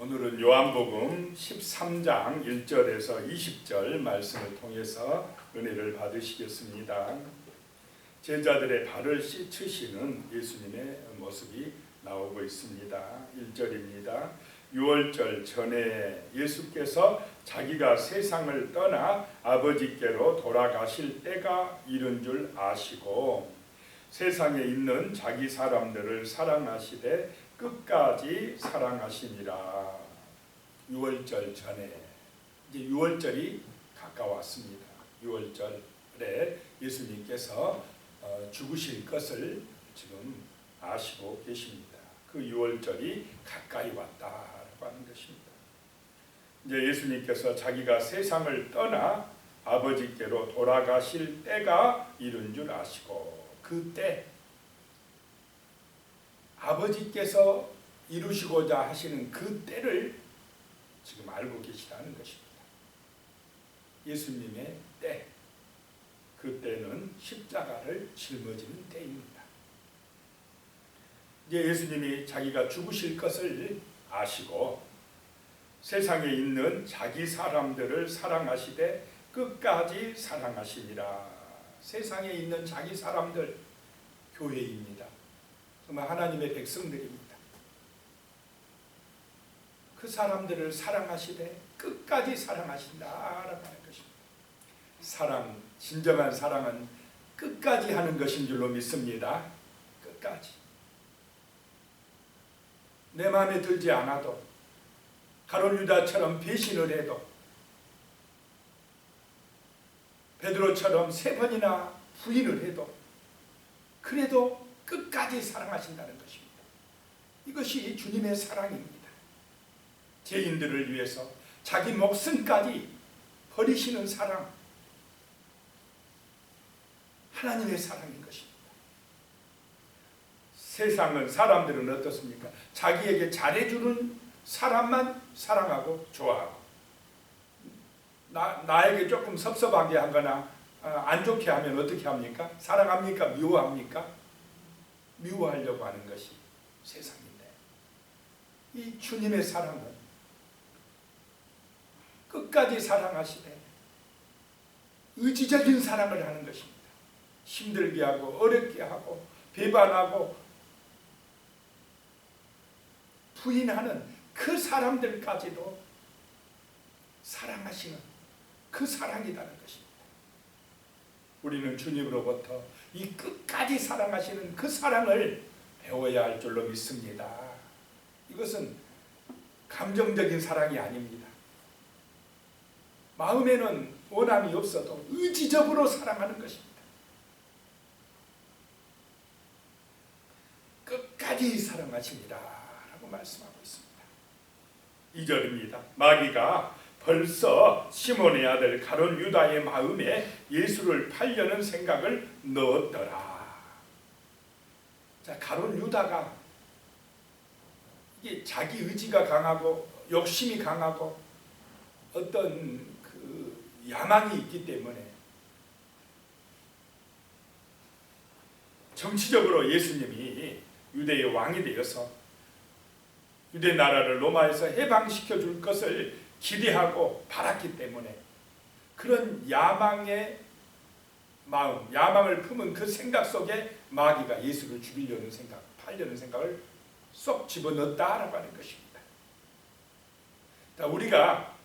오늘은 요한복음 13장 1절에서 20절 말씀을 통해서 은혜를 받으시겠습니다. 제자들의 발을 씻으시는 예수님의 모습이 나오고 있습니다. 1절입니다. 유월절 전에 예수께서 자기가 세상을 떠나 아버지께로 돌아가실 때가 이른 줄 아시고 세상에 있는 자기 사람들을 사랑하시되 끝까지 사랑하시니라. 유월절 전에 이제 유월절이 가까웠습니다. 유월절에 예수님께서 죽으실 것을 지금 아시고 계십니다. 그 유월절이 가까이 왔다라고 하는 것입니다. 이제 예수님께서 자기가 세상을 떠나 아버지께로 돌아가실 때가 이른 줄 아시고 그때 아버지께서 이루시고자 하시는 그 때를 지금 알고 계시다는 것입니다. 예수님의 때, 그 때는 십자가를 짊어지는 때입니다. 이제 예수님이 자기가 죽으실 것을 아시고 세상에 있는 자기 사람들을 사랑하시되 끝까지 사랑하시니라. 세상에 있는 자기 사람들, 교회입니다. 정말 하나님의 백성들입니다. 그 사람들을 사랑하시되 끝까지 사랑하신다라고 하는 것입니다. 사랑, 진정한 사랑은 끝까지 하는 것인 줄로 믿습니다. 끝까지. 내 마음에 들지 않아도 가룟 유다처럼 배신을 해도 베드로처럼 3번이나 부인을 해도 그래도 끝까지 사랑하신다는 것입니다. 이것이 주님의 사랑입니다. 죄인들을 위해서 자기 목숨까지 버리시는 사랑, 하나님의 사랑인 것입니다. 세상은, 사람들은 어떻습니까? 자기에게 잘해주는 사람만 사랑하고 좋아하고 나에게 조금 섭섭하게 하거나 안 좋게 하면 어떻게 합니까? 사랑합니까? 미워합니까? 미워하려고 하는 것이 세상인데, 이 주님의 사랑은 끝까지 사랑하시되 의지적인 사랑을 하는 것입니다. 힘들게 하고 어렵게 하고 배반하고 부인하는 그 사람들까지도 사랑하시는 그 사랑이라는 것입니다. 우리는 주님으로부터 이 끝까지 사랑하시는 그 사랑을 배워야 할 줄로 믿습니다. 이것은 감정적인 사랑이 아닙니다. 마음에는 원함이 없어도 의지적으로 사랑하는 것입니다. 끝까지 사랑하시니라 라고 말씀하고 있습니다. 2절입니다. 마귀가 벌써 시몬의 아들 가룟 유다의 마음에 예수를 팔려는 생각을 넣었더라. 자, 가룟 유다가 이게 자기 의지가 강하고 욕심이 강하고 어떤 그 야망이 있기 때문에 정치적으로 예수님이 유대의 왕이 되어서 유대 나라를 로마에서 해방시켜 줄 것을 기대하고 바랐기 때문에 그런 야망의 마음, 야망을 품은 그 생각 속에 마귀가 예수를 죽이려는 생각, 팔려는 생각을 쏙 집어넣었다라고 하는 것입니다. 자, 우리가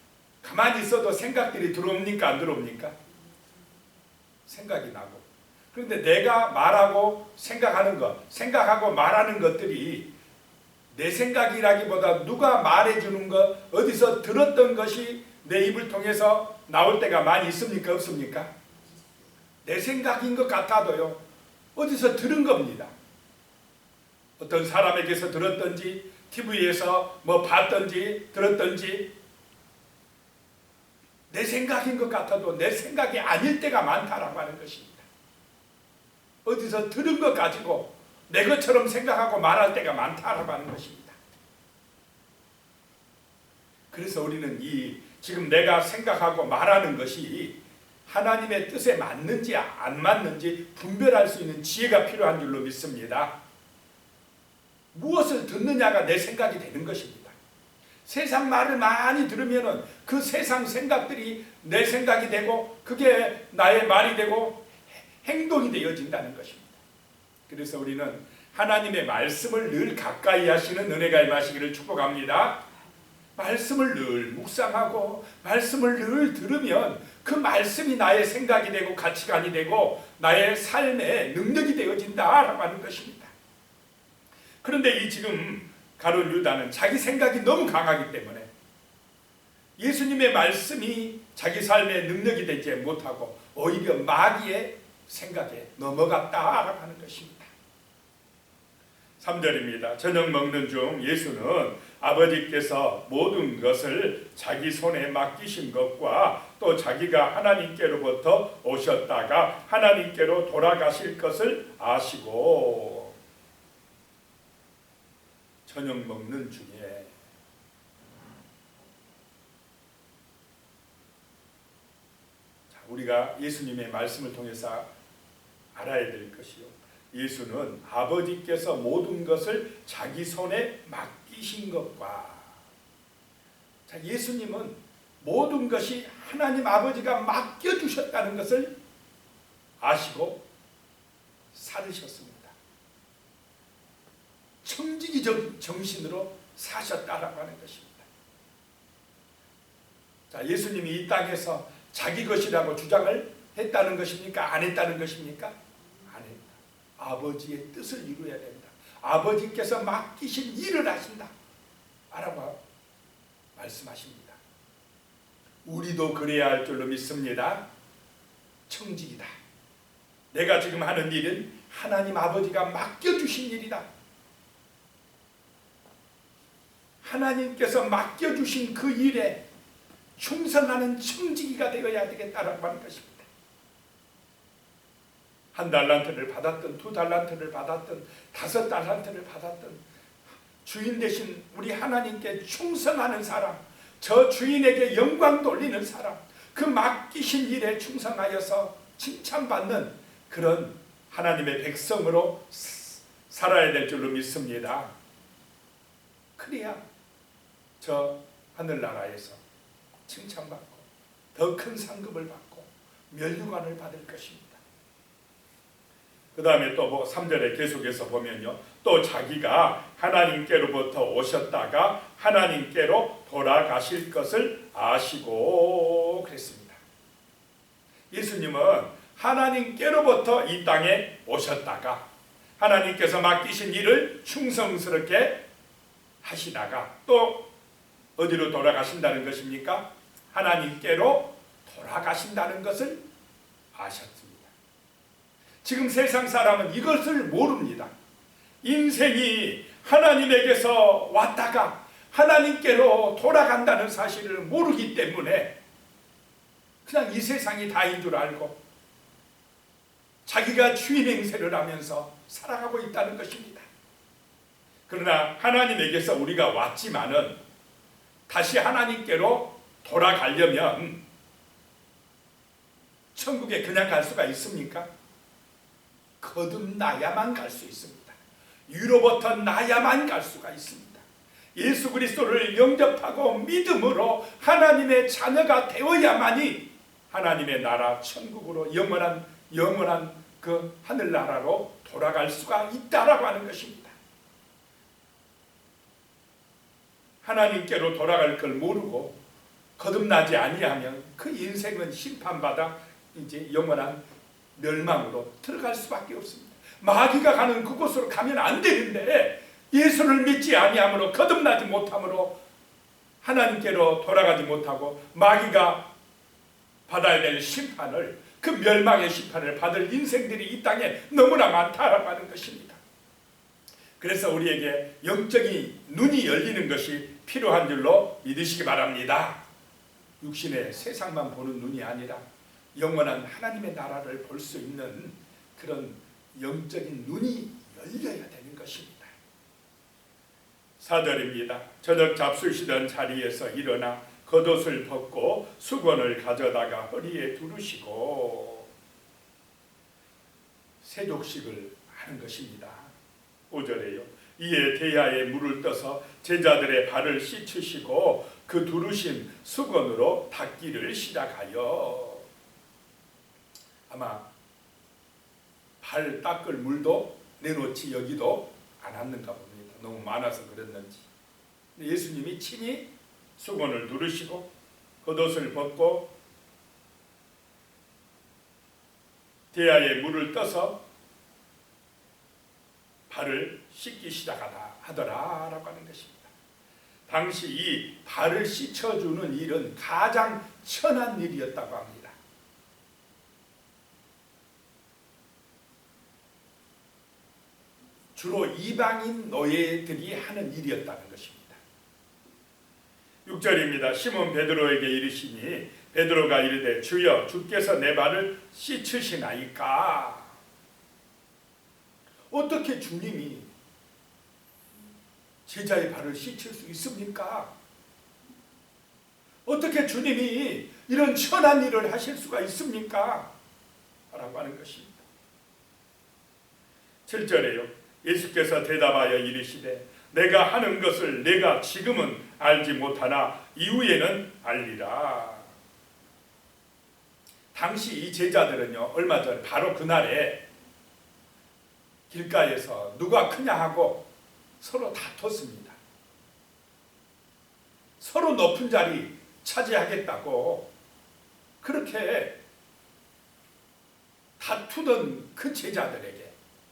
가만히 있어도 생각들이 들어옵니까? 안 들어옵니까? 생각이 나고. 그런데 내가 말하고 생각하는 것, 생각하고 말하는 것들이 내 생각이라기보다 누가 말해주는 것, 어디서 들었던 것이 내 입을 통해서 나올 때가 많이 있습니까? 없습니까? 내 생각인 것 같아도요, 어디서 들은 겁니다. 어떤 사람에게서 들었던지, TV에서 뭐 봤던지, 들었던지, 내 생각인 것 같아도 내 생각이 아닐 때가 많다라고 하는 것입니다. 어디서 들은 것 가지고 내 것처럼 생각하고 말할 때가 많다라고 하는 것입니다. 그래서 우리는 이 지금 내가 생각하고 말하는 것이 하나님의 뜻에 맞는지 안 맞는지 분별할 수 있는 지혜가 필요한 줄로 믿습니다. 무엇을 듣느냐가 내 생각이 되는 것입니다. 세상 말을 많이 들으면은 그 세상 생각들이 내 생각이 되고 그게 나의 말이 되고 행동이 되어진다는 것입니다. 그래서 우리는 하나님의 말씀을 늘 가까이 하시는 은혜가 임하시기를 축복합니다. 말씀을 늘 묵상하고 말씀을 늘 들으면 그 말씀이 나의 생각이 되고 가치관이 되고 나의 삶의 능력이 되어진다라고 하는 것입니다. 그런데 이 지금 가룟 유다는 자기 생각이 너무 강하기 때문에 예수님의 말씀이 자기 삶의 능력이 되지 못하고 오히려 마귀의 생각에 넘어갔다라고 하는 것입니다. 3절입니다. 저녁 먹는 중 예수는 아버지께서 모든 것을 자기 손에 맡기신 것과 또 자기가 하나님께로부터 오셨다가 하나님께로 돌아가실 것을 아시고 저녁 먹는 중에 우리가 예수님의 말씀을 통해서 알아야 될 것이요, 예수는 아버지께서 모든 것을 자기 손에 맡기신 것과, 자, 예수님은 모든 것이 하나님 아버지가 맡겨주셨다는 것을 아시고 살으셨습니다. 청지기적 정신으로 사셨다라고 하는 것입니다. 자, 예수님이 이 땅에서 자기 것이라고 주장을 했다는 것입니까? 안 했다는 것입니까? 안 했다. 아버지의 뜻을 이루어야 된다. 아버지께서 맡기신 일을 하신다 라고 말씀하십니다. 우리도 그래야 할 줄로 믿습니다. 청직이다. 내가 지금 하는 일은 하나님 아버지가 맡겨주신 일이다. 하나님께서 맡겨주신 그 일에 충성하는 청지기가 되어야 되겠다라고 하는 것입니다. 한 달란트를 받았든 두 달란트를 받았든 5달란트를 받았든 주인 되신 우리 하나님께 충성하는 사람, 저 주인에게 영광 돌리는 사람, 그 맡기신 일에 충성하여서 칭찬받는 그런 하나님의 백성으로 살아야 될 줄로 믿습니다. 그래야 저 하늘나라에서 칭찬받고 더 큰 상급을 받고 면류관을 받을 것입니다. 그 다음에 또 3절에 계속해서 보면요, 또 자기가 하나님께로부터 오셨다가 하나님께로 돌아가실 것을 아시고 그랬습니다. 예수님은 하나님께로부터 이 땅에 오셨다가 하나님께서 맡기신 일을 충성스럽게 하시다가 또 어디로 돌아가신다는 것입니까? 하나님께로 돌아가신다는 것을 아셨습니다. 지금 세상 사람은 이것을 모릅니다. 인생이 하나님에게서 왔다가 하나님께로 돌아간다는 사실을 모르기 때문에 그냥 이 세상이 다인 줄 알고 자기가 주인 행세를 하면서 살아가고 있다는 것입니다. 그러나 하나님에게서 우리가 왔지만은 다시 하나님께로 돌아가려면 천국에 그냥 갈 수가 있습니까? 거듭나야만 갈 수 있습니다. 위로부터 나야만 갈 수가 있습니다. 예수 그리스도를 영접하고 믿음으로 하나님의 자녀가 되어야만이 하나님의 나라 천국으로 영원한 그 하늘나라로 돌아갈 수가 있다라고 하는 것입니다. 하나님께로 돌아갈 걸 모르고 거듭나지 아니하면 그 인생은 심판받아 이제 영원한 멸망으로 들어갈 수밖에 없습니다. 마귀가 가는 그곳으로 가면 안 되는데 예수를 믿지 아니함으로 거듭나지 못함으로 하나님께로 돌아가지 못하고 마귀가 받아야 될 심판을, 그 멸망의 심판을 받을 인생들이 이 땅에 너무나 많다라고 하는 것입니다. 그래서 우리에게 영적인 눈이 열리는 것이 필요한 줄로 믿으시기 바랍니다. 육신의 세상만 보는 눈이 아니라 영원한 하나님의 나라를 볼 수 있는 그런 영적인 눈이 열려야 되는 것입니다. 4절입니다. 저녁 잡수시던 자리에서 일어나 겉옷을 벗고 수건을 가져다가 허리에 두르시고 세족식을 하는 것입니다. 5절에요. 이에 대야에 물을 떠서 제자들의 발을 씻으시고 그 두르신 수건으로 닦기를 시작하여. 아마 발 닦을 물도 내놓지 여기도 않았는가 봅니다. 너무 많아서 그랬는지. 예수님이 친히 수건을 두르시고 겉옷을 벗고 대야에 물을 떠서 발을 씻기 시작하더라라고 하는 것입니다. 당시 이 발을 씻어주는 일은 가장 천한 일이었다고 합니다. 주로 이방인 노예들이 하는 일이었다는 것입니다. 6절입니다. 시몬 베드로에게 이르시니 베드로가 이르되 주여 주께서 내 발을 씻으시나이까. 어떻게 주님이 제자의 발을 씻을 수 있습니까? 어떻게 주님이 이런 천한 일을 하실 수가 있습니까? 라고 하는 것입니다. 7절에요. 예수께서 대답하여 이르시되 내가 하는 것을 내가 지금은 알지 못하나 이후에는 알리라. 당시 이 제자들은요, 얼마 전에 바로 그날에 길가에서 누가 크냐 하고 서로 다퉜습니다. 서로 높은 자리 차지하겠다고 그렇게 다투던 그 제자들에게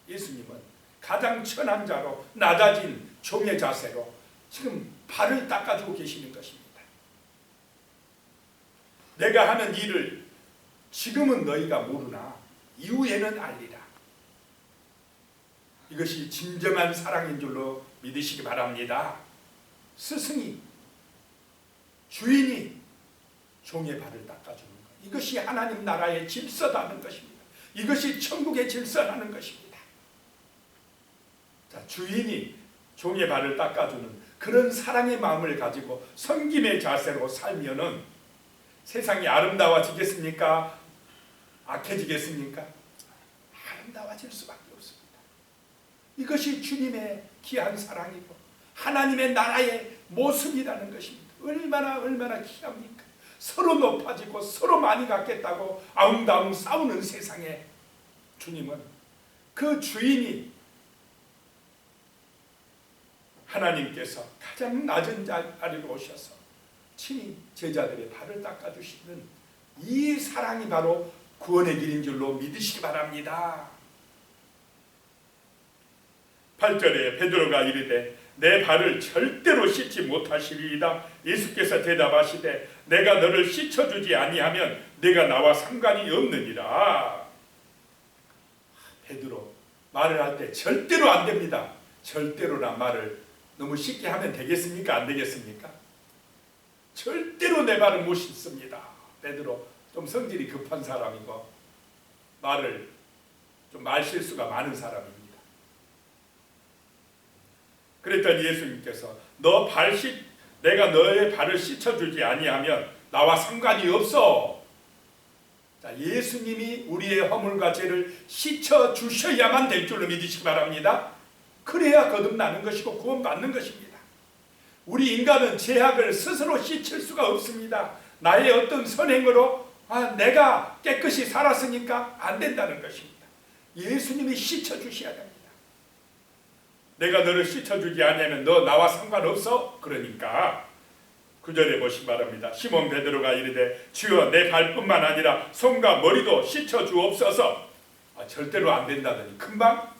예수님은 가장 천한 자로 낮아진 종의 자세로 지금 발을 닦아주고 계시는 것입니다. 내가 하는 일을 지금은 너희가 모르나 이후에는 알리라. 이것이 진정한 사랑인 줄로 믿으시기 바랍니다. 스승이, 주인이 종의 발을 닦아주는 것, 이것이 하나님 나라의 질서라는 것입니다. 이것이 천국의 질서라는 것입니다. 자, 주인이 종의 발을 닦아주는 그런 사랑의 마음을 가지고 섬김의 자세로 살면은 세상이 아름다워지겠습니까? 악해지겠습니까? 아름다워질 수밖에 없습니다. 이것이 주님의 귀한 사랑이고 하나님의 나라의 모습이라는 것입니다. 얼마나 귀합니까? 서로 높아지고 서로 많이 갖겠다고 아웅다웅 싸우는 세상에 주님은 그 주인이 하나님께서 가장 낮은 자리로 오셔서 친히 제자들의 발을 닦아주시는 이 사랑이 바로 구원의 길인 줄로 믿으시기 바랍니다. 8절에 베드로가 이르되 내 발을 절대로 씻지 못하시리이다. 예수께서 대답하시되 내가 너를 씻어주지 아니하면 네가 나와 상관이 없느니라. 베드로 말을 할 때 절대로 안 됩니다. 절대로란 말을 너무 쉽게 하면 되겠습니까? 안 되겠습니까? 절대로 내 발을 못 씻습니다. 베드로 좀 성질이 급한 사람이고 말을 좀 말실수가 많은 사람입니다. 그랬더니 예수님께서 내가 너의 발을 씻어주지 아니하면 나와 상관이 없어. 자, 예수님이 우리의 허물과 죄를 씻어주셔야만 될 줄로 믿으시기 바랍니다. 그래야 거듭나는 것이고 구원받는 것입니다. 우리 인간은 죄악을 스스로 씻을 수가 없습니다. 나의 어떤 선행으로 내가 깨끗이 살았으니까 안 된다는 것입니다. 예수님이 씻어주셔야 됩니다. 내가 너를 씻어주지 않으면 너 나와 상관없어? 그러니까 9절에 보시기 바랍니다. 시몬 베드로가 이르되 주여 내 발뿐만 아니라 손과 머리도 씻어주옵소서. 절대로 안 된다더니 금방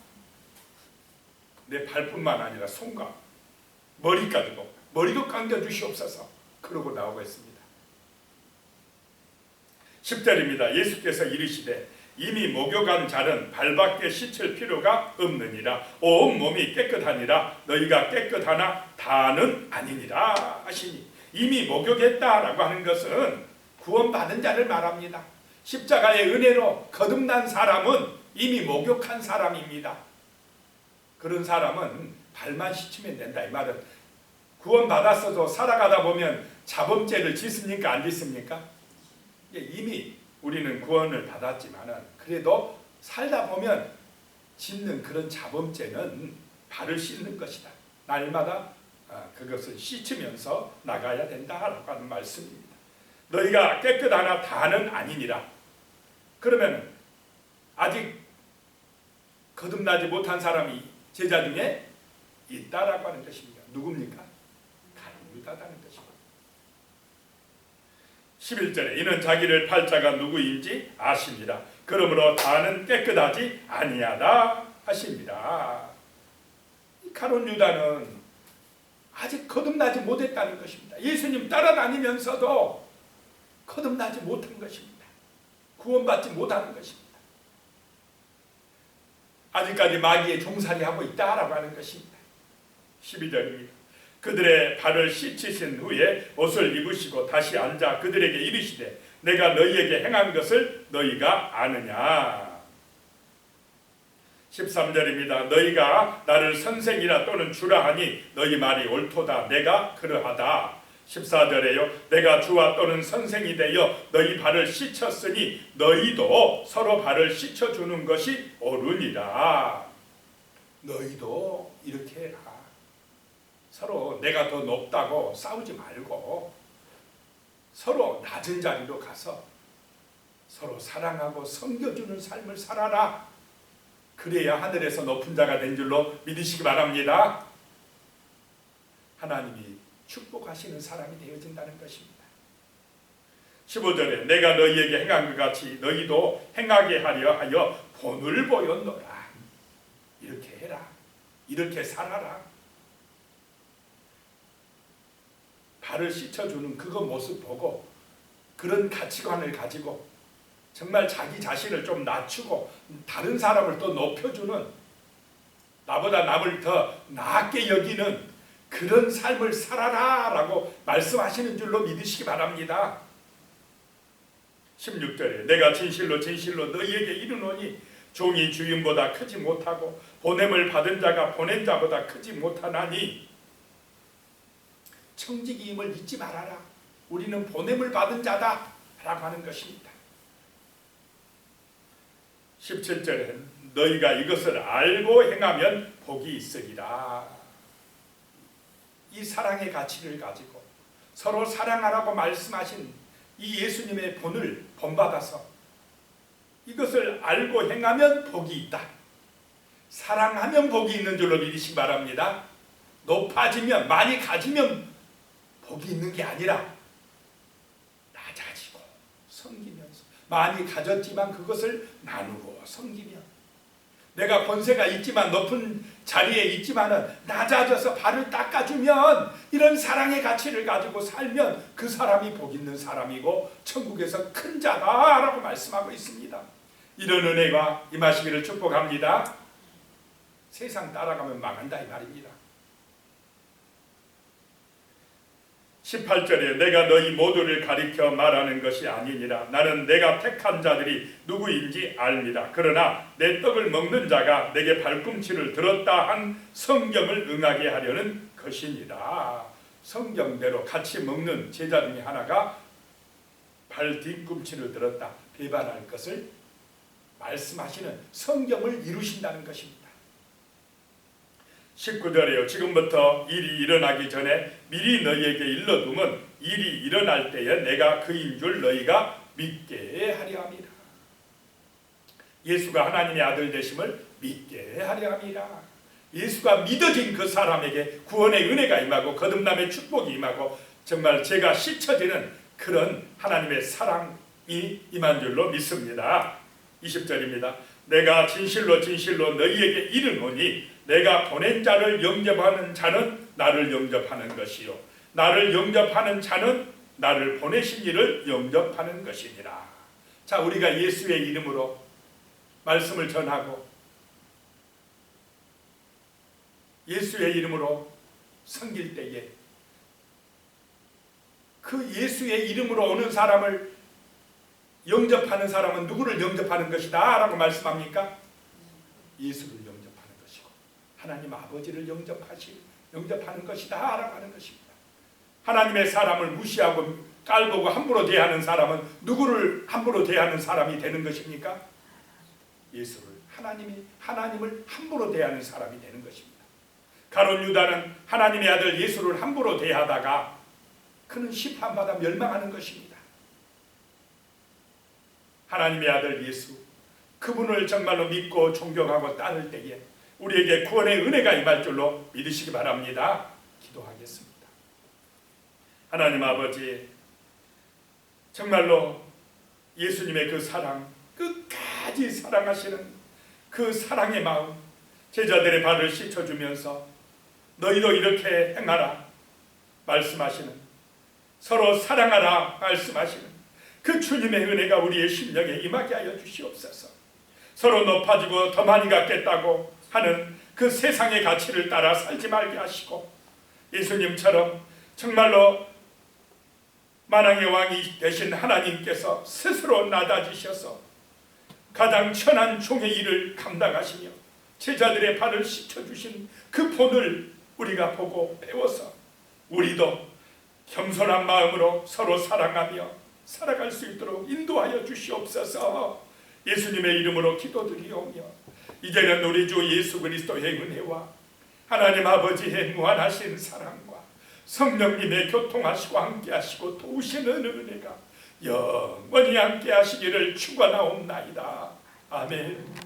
내 발뿐만 아니라 손과 머리까지도 머리도 감겨주시옵소서. 그러고 나오고 있습니다. 10절입니다. 예수께서 이르시되 이미 목욕한 자는 발밖에 씻을 필요가 없느니라. 온 몸이 깨끗하니라. 너희가 깨끗하나 다는 아니니라 하시니, 이미 목욕했다라고 하는 것은 구원받은 자를 말합니다. 십자가의 은혜로 거듭난 사람은 이미 목욕한 사람입니다. 그런 사람은 발만 씻으면 된다. 이 말은 구원받았어도 살아가다 보면 자범죄를 짓습니까? 안 짓습니까? 이미 우리는 구원을 받았지만은 그래도 살다 보면 짓는 그런 자범죄는 발을 씻는 것이다. 날마다 그것을 씻으면서 나가야 된다라고 하는 말씀입니다. 너희가 깨끗하나 다는 아니니라. 그러면 아직 거듭나지 못한 사람이 제자 중에 있다라고 하는 것입니다. 누굽니까? 가룟 유다라는 것입니다. 11절에 이는 자기를 팔 자가 누구인지 아십니다. 그러므로 다는 깨끗하지 아니하다 하십니다. 가룟 유다는 아직 거듭나지 못했다는 것입니다. 예수님 따라다니면서도 거듭나지 못한 것입니다. 구원받지 못하는 것입니다. 아직까지 마귀의 종살이하고 있다라고 하는 것입니다. 12절입니다. 그들의 발을 씻으신 후에 옷을 입으시고 다시 앉아 그들에게 이르시되 내가 너희에게 행한 것을 너희가 아느냐. 13절입니다. 너희가 나를 선생이라 또는 주라 하니 너희 말이 옳도다. 내가 그러하다. 14절에요. 내가 주와 또는 선생이 되어 너희 발을 씻었으니 너희도 서로 발을 씻어주는 것이 옳으니라. 너희도 이렇게 해라. 서로 내가 더 높다고 싸우지 말고 서로 낮은 자리로 가서 서로 사랑하고 섬겨주는 삶을 살아라. 그래야 하늘에서 높은 자가 된 줄로 믿으시기 바랍니다. 하나님이 축복하시는 사람이 되어진다는 것입니다. 15절에 내가 너희에게 행한 것 같이 너희도 행하게 하려 하여 본을 보였노라. 이렇게 해라. 이렇게 살아라. 발을 씻어주는 그거 모습 보고 그런 가치관을 가지고 정말 자기 자신을 좀 낮추고 다른 사람을 또 높여주는, 나보다 남을 더 낮게 여기는 그런 삶을 살아라 라고 말씀하시는 줄로 믿으시기 바랍니다. 16절에 내가 진실로 진실로 너희에게 이르노니 종이 주인보다 크지 못하고 보냄을 받은 자가 보낸 자보다 크지 못하나니. 청지기임을 잊지 말아라. 우리는 보냄을 받은 자다 라고 하는 것입니다. 17절에 너희가 이것을 알고 행하면 복이 있으리라. 이 사랑의 가치를 가지고 서로 사랑하라고 말씀하신 이 예수님의 본을 본받아서 이것을 알고 행하면 복이 있다. 사랑하면 복이 있는 줄로 믿으시기 바랍니다. 높아지면, 많이 가지면 복이 있는 게 아니라 낮아지고 섬기면서, 많이 가졌지만 그것을 나누고 섬기며, 내가 권세가 있지만 높은 자리에 있지만은 낮아져서 발을 닦아주면, 이런 사랑의 가치를 가지고 살면 그 사람이 복 있는 사람이고 천국에서 큰 자다라고 말씀하고 있습니다. 이런 은혜가 임하시기를 축복합니다. 세상 따라가면 망한다 이 말입니다. 18절에 내가 너희 모두를 가리켜 말하는 것이 아니니라. 나는 내가 택한 자들이 누구인지 압니다. 그러나 내 떡을 먹는 자가 내게 발꿈치를 들었다 한 성경을 응하게 하려는 것이니라. 성경대로 같이 먹는 제자 중에 하나가 발 뒤꿈치를 들었다, 배반할 것을 말씀하시는 성경을 이루신다는 것입니다. 19절에요. 지금부터 일이 일어나기 전에 미리 너희에게 일러두면 일이 일어날 때에 내가 그인 줄 너희가 믿게 하려 함이라. 예수가 하나님의 아들 되심을 믿게 하려 함이라. 예수가 믿어진 그 사람에게 구원의 은혜가 임하고 거듭남의 축복이 임하고 정말 죄가 씻어지는 그런 하나님의 사랑이 임한 줄로 믿습니다. 20절입니다. 내가 진실로 진실로 너희에게 이르노니 내가 보낸 자를 영접하는 자는 나를 영접하는 것이요 나를 영접하는 자는 나를 보내신 이를 영접하는 것이니라. 자, 우리가 예수의 이름으로 말씀을 전하고 예수의 이름으로 섬길 때에 그 예수의 이름으로 오는 사람을 영접하는 사람은 누구를 영접하는 것이다 라고 말씀합니까? 예수를 영접하는 것이고 하나님 아버지를 영접하는 것이다 라고 하는 것입니다. 하나님의 사람을 무시하고 깔보고 함부로 대하는 사람은 누구를 함부로 대하는 사람이 되는 것입니까? 예수를, 하나님을 함부로 대하는 사람이 되는 것입니다. 가룟 유다는 하나님의 아들 예수를 함부로 대하다가 그는 심판받아 멸망하는 것입니다. 하나님의 아들 예수, 그분을 정말로 믿고 존경하고 따를 때에 우리에게 구원의 은혜가 임할 줄로 믿으시기 바랍니다. 기도하겠습니다. 하나님 아버지, 정말로 예수님의 그 사랑, 끝까지 사랑하시는 그 사랑의 마음, 제자들의 발을 씻어주면서 너희도 이렇게 행하라 말씀하시는, 서로 사랑하라 말씀하시는 그 주님의 은혜가 우리의 심령에 임하게 하여 주시옵소서. 서로 높아지고 더 많이 갖겠다고 하는 그 세상의 가치를 따라 살지 말게 하시고, 예수님처럼 정말로 만왕의 왕이 되신 하나님께서 스스로 낮아지셔서 가장 천한 종의 일을 감당하시며 제자들의 발을 씻어주신 그 본을 우리가 보고 배워서 우리도 겸손한 마음으로 서로 사랑하며 살아갈 수 있도록 인도하여 주시옵소서. 예수님의 이름으로 기도드리오며, 이제는 우리 주 예수 그리스도의 은혜와 하나님 아버지의 무한하신 사랑과 성령님의 교통하시고 함께하시고 도우시는 은혜가 영원히 함께하시기를 축원하옵나이다. 아멘.